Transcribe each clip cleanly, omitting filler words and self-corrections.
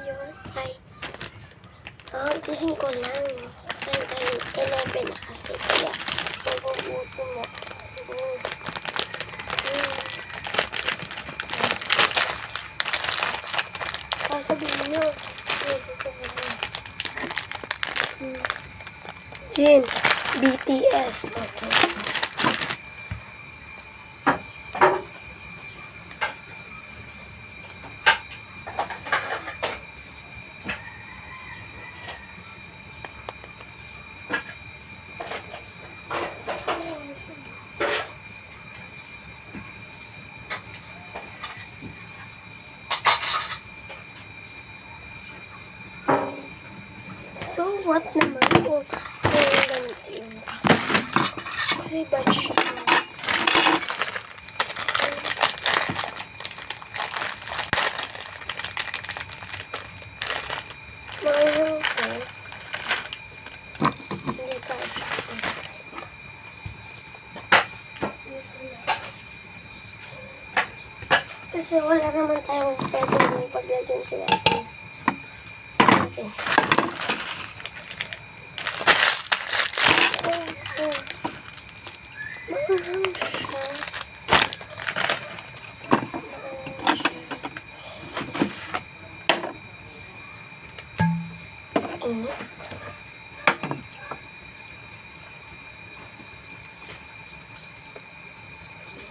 ngayon ay gising ko lang. Kasi 11 na kasi. Kaya nagugutom mo. Sabihin nyo. Jin, BTS. Okay. So, what naman kung ganito yung kasi batch mayroon ko hindi kasi wala naman tayong pwedeng paglagyan kaya okay.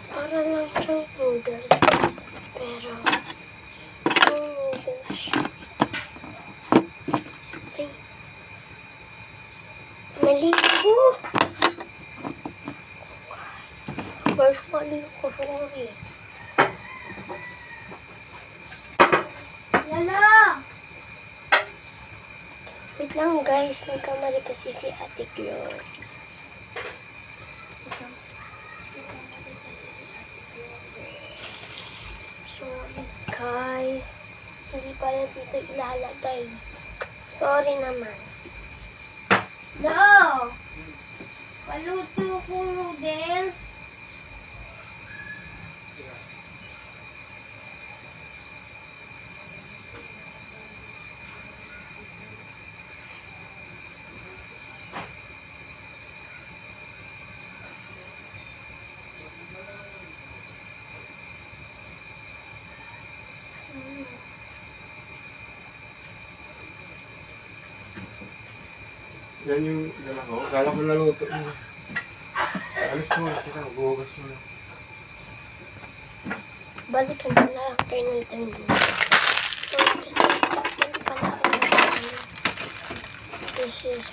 Para lang siyang noodles. Pero, yung noodles ay maligo. Guys, maligo. Sorry. Lala! Wait lang guys. Nagkamali kasi si Ate Gyo. Sorry guys. Hindi pala dito ilalagay. Sorry naman. No! Paluto ko noodles. Yan yung dala ko. Kala ko naluto mo. Alis mo. Kita, buhugas mo. Balikan ko na lang kayo ng termino. So, kasi hindi pala ako ng this is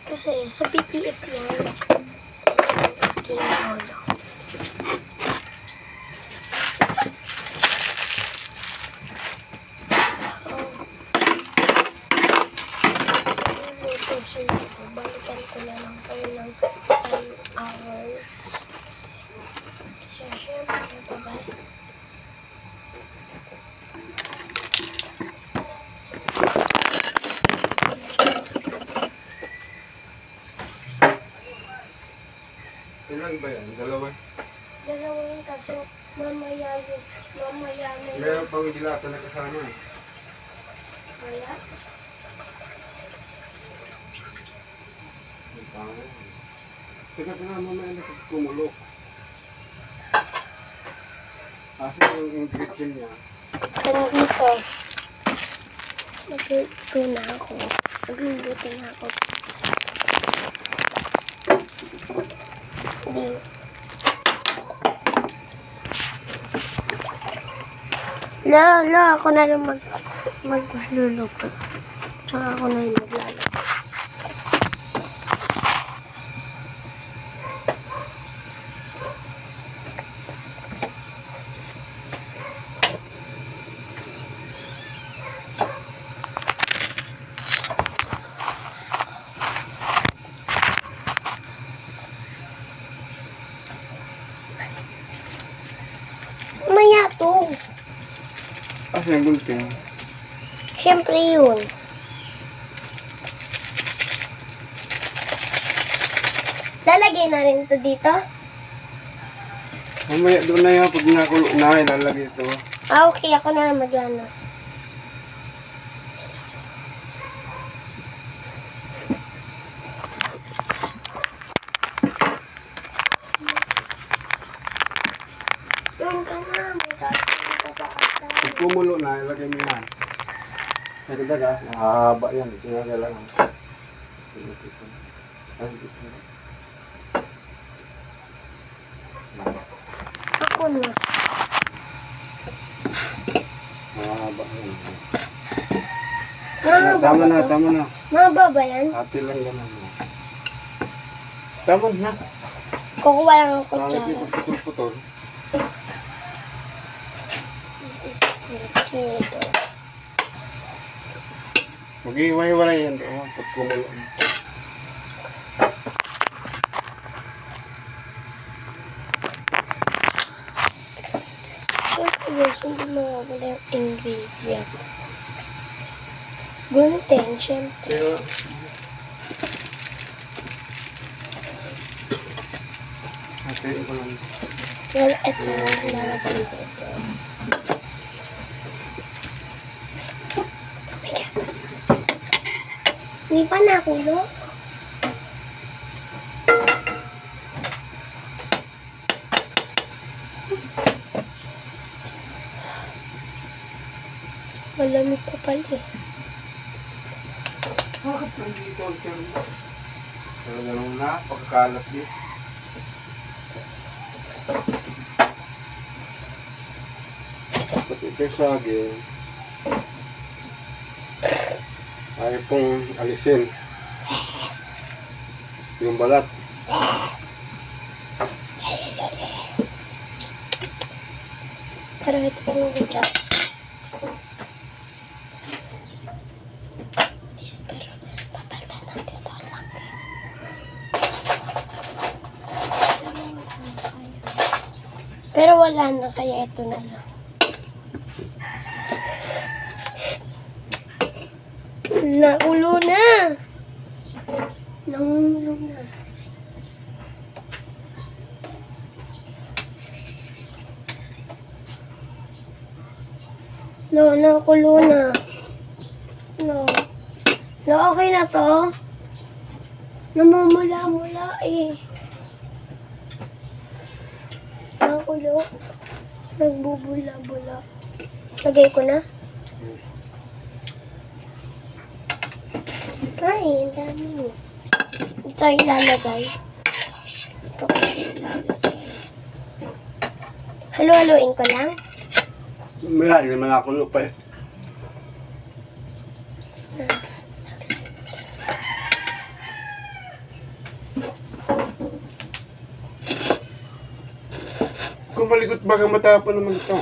kasi sa BTS yan aking lolo. Balikan ko na lang kayo ng 10 hours. So, syempre, bye-bye. Ilan ba yan? Dalawa? Dalawa yun kaso mamaya na yun. Meron pang dilata na kasama eh. Wala? Teka nga mamaya na kumulok. Kasi yung ingredient niya. Nandito. Magluto na ako. Magluluto na ako. Hindi. Ako na lang magluluto. Tsaka ako na yung maglalaro. Maya to. Kasi yung gunting. Siyempre yun. Lalagay na rin to dito. Mamaya doon na yan. Pag nakulo na, ilalagay ito. Ah, okay. Ako na mag-ano. Yung ka na. May dati ka pa Pag kumulo na, ilagay mo yan. Nagdag ah, mahaba yan. Tinagala lang. Ay, ito. Ako na. Mahaba yan. Mahaba ba to? Tama na. Mahaba ba yan? Ate lang ganun. Tama na. Kukuha lang ang Bakit kutsara. yung putol-putol? This is ito. Mag-iwalay yan doon. Pag kumulo. Siyempre guys, hindi mawawala yung ingredient. Gunting, siyempre. Pero, hatiin ko lang. Well, ito lang lalagyan ko ito. Oh my God. Hindi pa nakulo. Malamig pa pala eh. Bakit nandito ang termo? Pero gano'n na, pagkalat din. Pati ito yung saging. Ayaw pong alisin. Yung balat. Pero ito po yung kutsara. Pero papalitan natin ito ang laki. Pero wala na, kaya ito na lang. Naulo na! Nangulo na. No, nakulo na. No. No, okay na to. Namumula-mula eh. Nakulo. Nagbubula-bula. Lagay ko na. Ay, ang dami. Ito yung lalagay. Ito kasi lalagay. Halo-haloin ko lang. Wala, hindi naman ako lupa eh. Kung maligot baga matapon naman ito.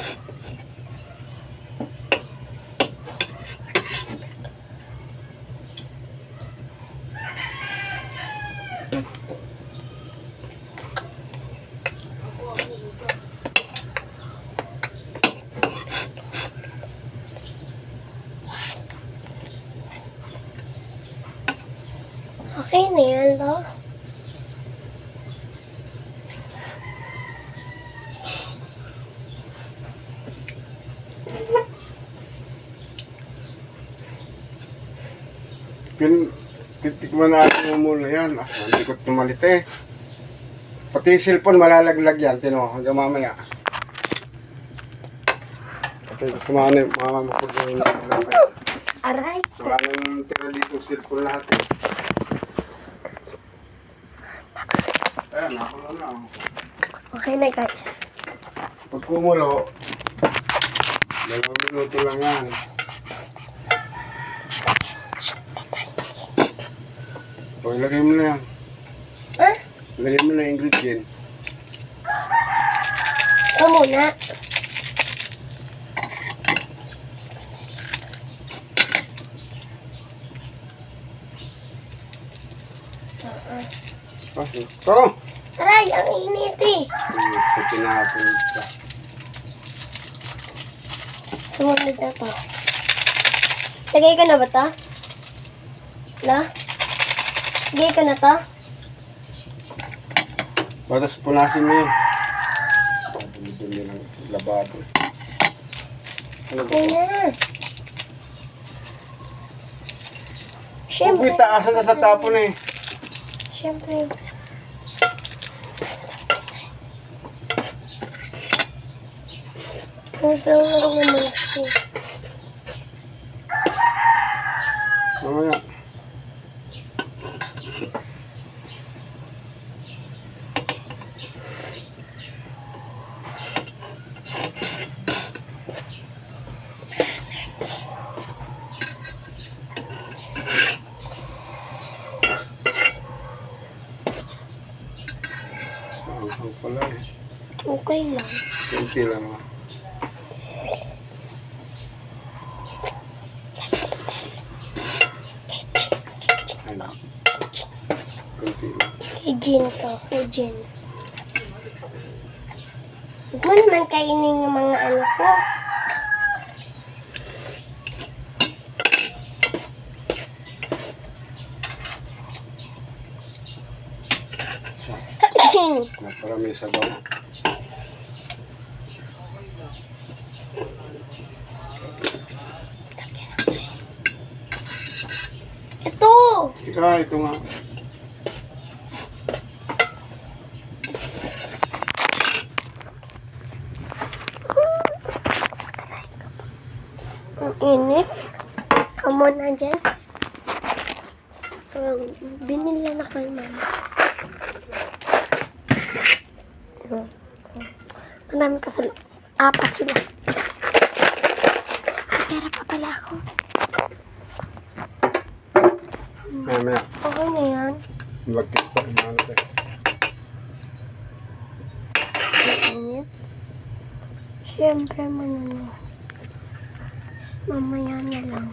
Okay na yan, lo. Titikman natin mo muna yan. Ah, mandikot na malit eh. Pati yung cellphone malalaglag yan. Tino, hanggang mamaya. Pati mamamapod yung nalaglag. Aray. Wala nang tira dito cellphone lahat eh. Ayan, nakulo na. Okay na, guys. Pag kumulo, 2 minuto lang yan. O, ilagay mo na yan. Ha? Ilagay mo na yung ingredient. Ito muna. Ito! Aray, ang init eh. Ito tinapon ito. Sumunod na to. Lagay ka na ba to? La? Lagay ka na to? Batas punasin mo yun. Dumi ng lababo. Ano ba? Okay na. Huwag Siyempre. may taas na tatapon eh. Siyempre. Ito lang naman ako. Mamaya. Ang pala eh. Okay lang. Kunti lang ah. Ayun. Kunti lang. Kay Jean to. Kay Jean. Huwag mo naman kainin yung mga ano ko. Naparami sa bawa. Ito! Ito nga. Ang init. Come on na dyan. Binila na kay mama. Marami pa sila. 4 sila. May pera pa pala ako. Mamaya. Okay na yan. Lagkit pa. Ano tayo. Mainit. Siyempre, mamaya na lang.